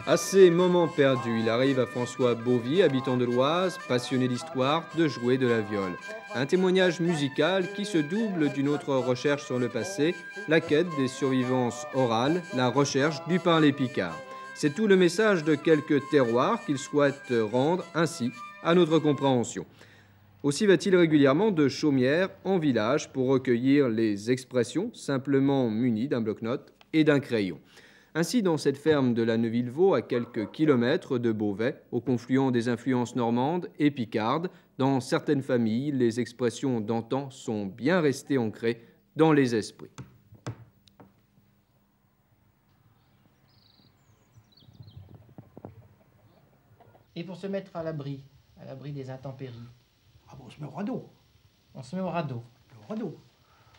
À ces moments perdus, il arrive à François Beauvie, habitant de l'Oise, passionné d'histoire, de jouer de la viole. Un témoignage musical qui se double d'une autre recherche sur le passé, la quête des survivances orales, la recherche du parler picard. C'est tout le message de quelques terroirs qu'il souhaite rendre ainsi à notre compréhension. Aussi va-t-il régulièrement de chaumière en village pour recueillir les expressions simplement munies d'un bloc-notes et d'un crayon. Ainsi, dans cette ferme de la Neuville-Vaux, à quelques kilomètres de Beauvais, au confluent des influences normandes et picardes, dans certaines familles, les expressions d'antan sont bien restées ancrées dans les esprits. Et pour se mettre à l'abri des intempéries, Ah bon, on se met au radeau. on se met au radeau. Au radeau.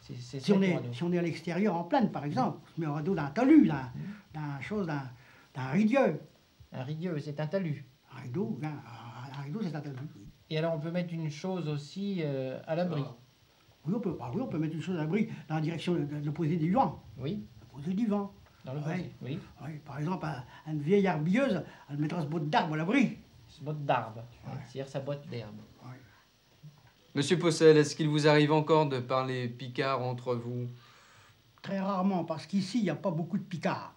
C'est Si on, le est, radeau. si on est à l'extérieur, en plaine, par exemple, on se met au radeau d'un talus, d'un ridieux. Un rigueux, c'est un talus. Un rideau, c'est un talus. Et alors on peut mettre une chose aussi à l'abri. Oui, on peut mettre une chose à l'abri dans la direction de l'opposé du vent. Oui, L'opposé du vent. dans le Ouais. passé. Oui, Oui, par exemple, une vieille herbilleuse, elle mettra ce bout d'arbre à l'abri. c'est botte d'arbre. C'est-à-dire sa botte d'herbe. Oui. Monsieur Possel, est-ce qu'il vous arrive encore de parler picard entre vous? Très rarement, parce qu'ici, il n'y a pas beaucoup de picards.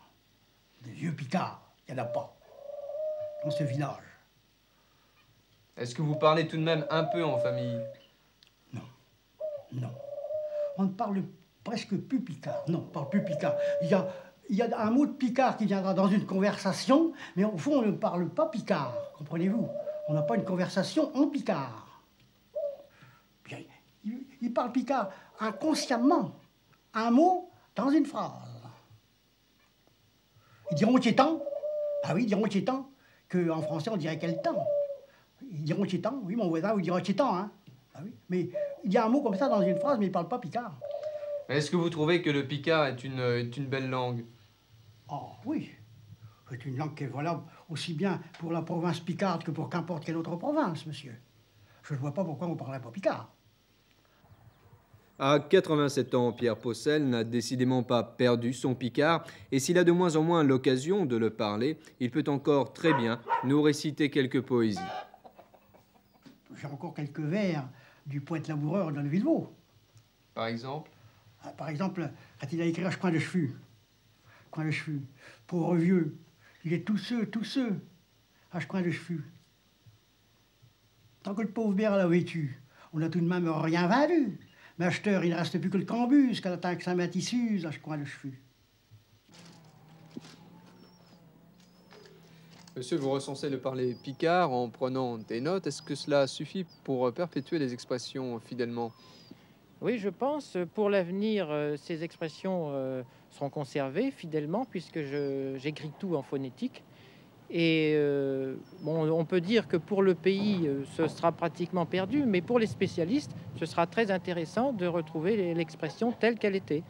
Des vieux picards, il n'y en a pas. Dans ce village. Est-ce que vous parlez tout de même un peu en famille? Non. On ne parle presque plus picard. Non, on ne parle plus picard. Il y a un mot de picard qui viendra dans une conversation, mais au fond, on ne parle pas picard. Comprenez-vous? On n'a pas une conversation en picard. Bien, il parle picard inconsciemment. Un mot dans une phrase. Ils diront qu'il est temps. Ah oui, ils diront qu'il est temps. Qu'en français, on dirait quel temps. Ils diront qu'il est temps. Oui, mon voisin vous dira qu'il est temps. Hein. Ah oui. Mais il y a un mot comme ça dans une phrase, mais il ne parle pas picard. Est-ce que vous trouvez que le picard est une belle langue? Oh oui. C'est une langue qui est valable aussi bien pour la province picarde que pour qu'importe quelle autre province, monsieur. Je ne vois pas pourquoi on ne parlerait pas picard. À 87 ans, Pierre Possel n'a décidément pas perdu son picard, et s'il a de moins en moins l'occasion de le parler, il peut encore très bien nous réciter quelques poésies. J'ai encore quelques vers du poète laboureur de Neuville-Vaux. Par exemple? Par exemple, quand il a écrit « Je coin de cheveux ». Coin de cheveux. Pauvre vieux, il est tous ceux, à coin de cheveux. Tant que le pauvre bière l'a vêtu, on n'a tout de même rien vendu. Mais acheteur, il ne reste plus que le cambus, qu'elle attend que ça mette issue, à coin de cheveux. Monsieur, vous recensez le parler picard en prenant des notes. Est-ce que cela suffit pour perpétuer les expressions fidèlement? Oui, je pense, pour l'avenir, ces expressions seront conservées fidèlement, puisque j'écris tout en phonétique. Et bon, on peut dire que pour le pays, ce sera pratiquement perdu, mais pour les spécialistes, ce sera très intéressant de retrouver l'expression telle qu'elle était.